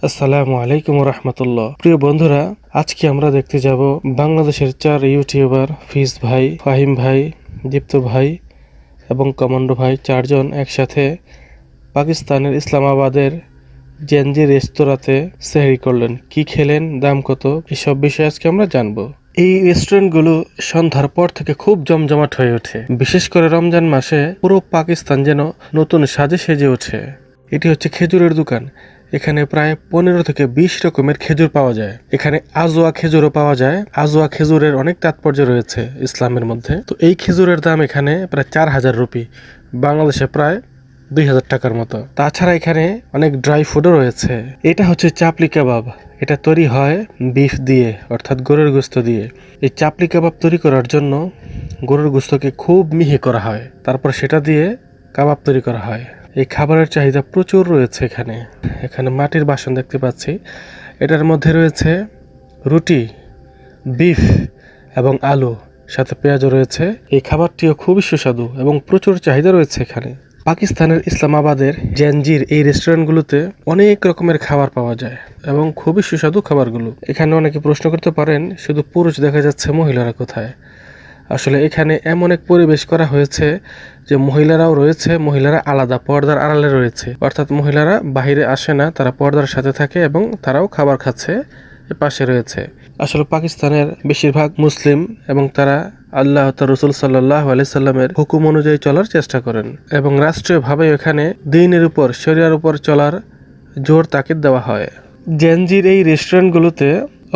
আসসালামু আলাইকুম রহমতুল্লাহ। প্রিয় বন্ধুরা, আজকে আমরা দেখতে যাব বাংলাদেশের 4 ইউটিউবার ফিজ ভাই, ফাহিম ভাই, দীপ্ত ভাই এবং কমান্ডো ভাই 4 জন একসাথে পাকিস্তানের ইসলামাবাদের জেনজি রেস্তোরাঁতে সেহরি করলেন। কি খেলেন, দাম কত, এসব বিষয়ে আজকে আমরা জানবো। এই রেস্টুরেন্টগুলো সন্ধ্যার পর থেকে খুব জমজমাট হয়ে ওঠে। বিশেষ করে রমজান মাসে পুরো পাকিস্তান যেন নতুন সাজে সেজে ওঠে। এটি হচ্ছে খেজুরের দোকান। এখানে প্রায় 15 থেকে 20 রকমের খেজুর পাওয়া যায়। এখানে আজোয়া খেজুরও পাওয়া যায়। আজোয়া খেজুরের অনেক তাৎপর্য রয়েছে ইসলামের মধ্যে। তো এই খেজুরের দাম এখানে প্রায় 4000 রুপি, বাংলাদেশে প্রায় 2000 টাকার মতো। তাছাড়া এখানে অনেক ড্রাই ফুডও রয়েছে। এটা হচ্ছে চাপলি কাবাব। এটা তৈরি হয় বিফ দিয়ে, অর্থাৎ গরুর গোস্ত দিয়ে। এই চাপলি কাবাব তৈরি করার জন্য গরুর গোস্তকে খুব মিহি করা হয়, তারপর সেটা দিয়ে কাবাব তৈরি করা হয়। এই খাবারের চাহিদা প্রচুর রয়েছে এখানে। এখানে মাটির বাসন দেখতে পাচ্ছি। এটার মধ্যে রয়েছে রুটি, বিফ এবং আলু, সাথে পেঁয়াজও রয়েছে। এই খাবারটিও খুবই সুস্বাদু এবং প্রচুর চাহিদা রয়েছে এখানে। পাকিস্তানের ইসলামাবাদের জেনজির এই রেস্টুরেন্টগুলোতে অনেক রকমের খাবার পাওয়া যায় এবং খুবই সুস্বাদু খাবারগুলো। এখানে অনেকে প্রশ্ন করতে পারেন, শুধু পুরুষ দেখা যাচ্ছে, মহিলারা কোথায়? আসলে এখানে এমন এক পরিবেশ করা হয়েছে যে মহিলারাও রয়েছে, মহিলারা আলাদা পর্দার আড়ালে রয়েছে, অর্থাৎ মহিলারা বাহিরে আসে না, তারা পর্দার সাথে থাকে এবং তারাও খাবার খাচ্ছে, পাশে রয়েছে। আসলে পাকিস্তানের বেশিরভাগ মুসলিম এবং তারা আল্লাহ রসুল সাল্লাল্লাহু আলাইহি সাল্লামের হুকুম অনুযায়ী চলার চেষ্টা করেন এবং রাষ্ট্রীয়ভাবে এখানে দ্বীনের উপর, শরিয়ার উপর চলার জোর তাকিদ দেওয়া হয়। জেনজির এই রেস্টুরেন্টগুলোতে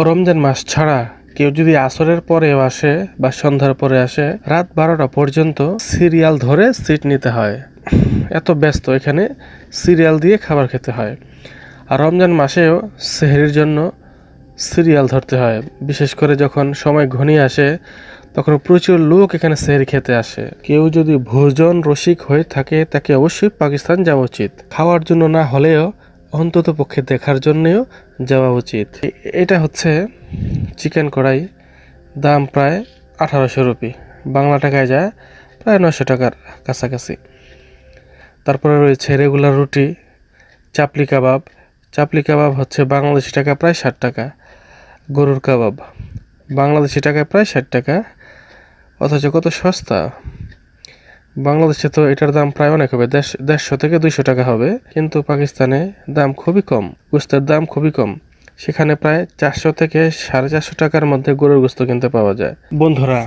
রমজান মাস ছাড়া কেউ যদি আসরের পরেও আসে বা সন্ধ্যার পরে আসে, রাত 12টা পর্যন্ত সিরিয়াল ধরে সিট নিতে হয়। এত ব্যস্ত এখানে, সিরিয়াল দিয়ে খাবার খেতে হয়। আর রমজান মাসেও সেহরির জন্য সিরিয়াল ধরতে হয়। বিশেষ করে যখন সময় ঘনিয়ে আসে তখন প্রচুর লোক এখানে সেহরি খেতে আসে। কেউ যদি ভোজন রসিক হয়ে থাকে তাকে অবশ্যই পাকিস্তান যাওয়া উচিত। খাওয়ার জন্য না হলেও অন্তত পক্ষে দেখার জন্যও যাওয়া উচিত। এটা হচ্ছে চিকেন কড়াই, দাম প্রায় 1800 রুপি, বাংলা টাকায় যায় প্রায় 900 টাকার কাছাকাছি। তারপরে রয়েছে রেগুলার রুটি, চাপলি কাবাব। চাপলি কাবাব হচ্ছে বাংলাদেশি টাকা প্রায় 60 টাকা। গরুর কাবাব বাংলাদেশি টাকায় প্রায় 60 টাকা, অথচ কত সস্তা। বাংলাদেশে তো এটার দাম প্রায় অনেক হবে, 150 থেকে 200 টাকা হবে, কিন্তু পাকিস্তানে দাম খুবই কম, গোস্তের দাম খুবই কম। সেখানে প্রায় 400 থেকে 450 টাকার মধ্যে গরুর গোস্ত কিনতে পাওয়া যায়। বন্ধুরা,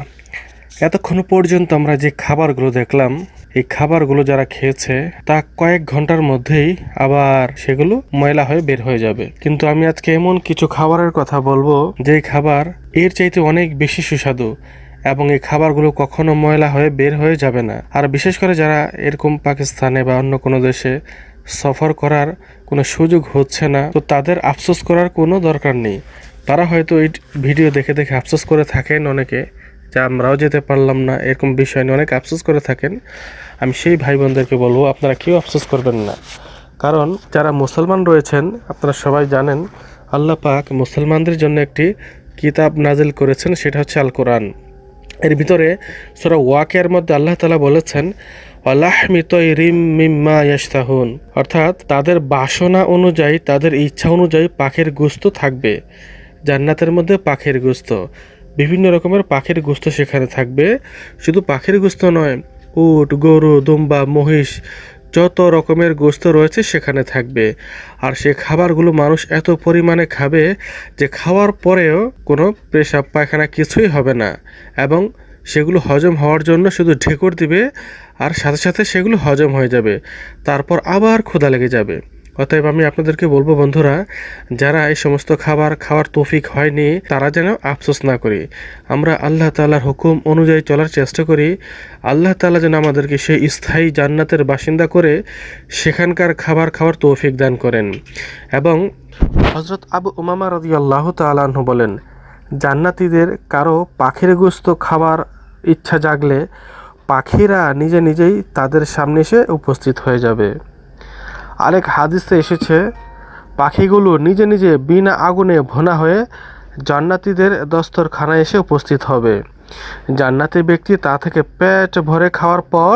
এতক্ষণ পর্যন্ত আমরা যে খাবারগুলো দেখলাম, এই খাবারগুলো যারা খেয়েছে তা কয়েক ঘন্টার মধ্যেই আবার সেগুলো ময়লা হয়ে বের হয়ে যাবে। কিন্তু আমি আজকে এমন কিছু খাবারের কথা বলবো যে খাবার এর চাইতে অনেক বেশি সুস্বাদু এবং এই খাবারগুলো কখনো ময়লা হয়ে বের হয়ে যাবে না। আর বিশেষ করে যারা এরকম পাকিস্তানে বা অন্য কোনো দেশে সফর করার কোনো সুযোগ হচ্ছে না, তো তাদের আফসোস করার কোনো দরকার নেই। তারা হয়তো এই ভিডিও দেখে দেখে আফসোস করে থাকেন অনেকে, যে আমরাও যেতে পারলাম না, এরকম বিষয় নিয়ে অনেক আফসোস করে থাকেন। আমি সেই ভাই বোনদেরকে বলবো, আপনারা কেউ আফসোস করবেন না। কারণ যারা মুসলমান রয়েছেন, আপনারা সবাই জানেন আল্লাহ পাক মুসলমানদের জন্য একটি কিতাব নাজিল করেছেন, সেটা হচ্ছে আল কোরআন। এর ভিতরে সূরা ওয়াকিয়ার মধ্যে আল্লাহ তাআলা বলেছেন, ওয়ালাহমি তায়রিম মিম্মা ইয়াশতাহুন, অর্থাৎ তাদের বাসনা অনুযায়ী, তাদের ইচ্ছা অনুযায়ী পাখির গোশত থাকবে। জান্নাতের মধ্যে পাখির গোশত, বিভিন্ন রকমের পাখির গোশত সেখানে থাকবে। শুধু পাখির গোশত নয়, উট, গরু, দুম্বা, মহিষ, যত রকমের গোশত রয়েছে সেখানে থাকবে। আর সে খাবারগুলো মানুষ এত পরিমাণে খাবে যে খাওয়ার পরেও কোনো পেশাব পায়খানা কিছুই হবে না, এবং সেগুলো হজম হওয়ার জন্য শুধু ঢেকুর দিবে আর সাথে সাথে সেগুলো হজম হয়ে যাবে, তারপর আবার ক্ষুধা লেগে যাবে। অতএব আমি আপনাদেরকে বলবো বন্ধুরা, যারা এই সমস্ত খাবার খাওয়ার তৌফিক হয়নি তারা যেন আফসোস না করি। আমরা আল্লাহ তাআলার হুকুম অনুযায়ী চলার চেষ্টা করি। আল্লাহ তাআলা যেন আমাদেরকে সেই স্থায়ী জান্নাতের বাসিন্দা করে সেখানকার খাবার খাওয়ার তৌফিক দান করেন। এবং হযরত আবু উমামা রাদিয়াল্লাহু তাআলা আনহু বলেন, জান্নাতীদের কারো পাখির গোশত খাবার ইচ্ছা জাগলে পাখিরা নিজে নিজেই তাদের সামনে এসে উপস্থিত হয়ে যাবে। আরেক হাদিসে এসেছে, পাখিগুলো নিজে নিজে বিনা আগুনে ভুনা হয়ে জান্নাতীদের দস্তরখানায় এসে উপস্থিত হবে। জান্নাতি ব্যক্তি তা থেকে পেট ভরে খাওয়ার পর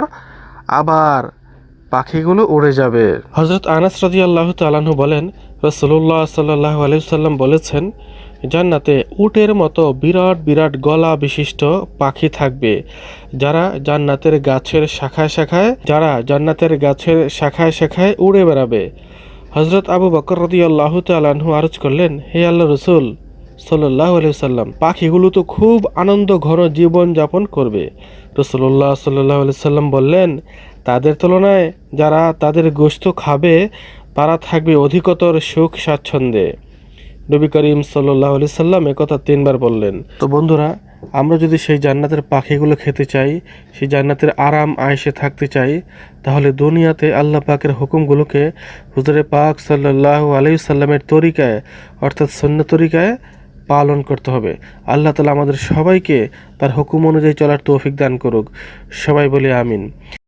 আবার পাখিগুলো উড়ে যাবে। হযরত আনাস রাদিয়াল্লাহু তাআলা আনহু বলেন, রাসূলুল্লাহ সাল্লাল্লাহু আলাইহি ওয়াসাল্লাম বলেছেন, জান্নাতে উটের মতো বিরাট বিরাট গলা বিশিষ্ট পাখি থাকবে, যারা জান্নাতের গাছের শাখায় শাখায় উড়ে বেড়াবে। হযরত আবু বকর রাদিয়াল্লাহু তাআলা আনহু আরজ করলেন, হে আল্লাহর রাসূল সাল্লাল্লাহু আলাইহি ওয়াসাল্লাম, পাখিগুলো তো খুব আনন্দ ঘন জীবন যাপন করবে। রাসূলুল্লাহ সাল্লাল্লাহু আলাইহি ওয়াসাল্লাম বললেন, তাদের তুলনায় যারা তাদের গোশত খাবে তারা থাকবে অধিকতর সুখ স্বাচ্ছন্দ্যে। নবী করিম সাল্লাল্লাহু আলাইহি সাল্লাম একথা 3 বার বললেন। তো বন্ধুরা, আমরা যদি সেই জান্নাতের পাখিগুলো খেতে চাই, সেই জান্নাতের আরাম আয়েশে থাকতে চাই, তাহলে দুনিয়াতে আল্লাহ পাকের হুকুমগুলোকে হুজুরে পাক সাল্লাল্লাহু আলাইহি সাল্লামের তরিকায় অর্থাৎ সুন্নাত তরিকায় পালন করতে হবে। আল্লাহ তাআলা আমাদের সবাইকে তার হুকুম অনুযায়ী চলার তৌফিক দান করুক। সবাই বলি আমিন।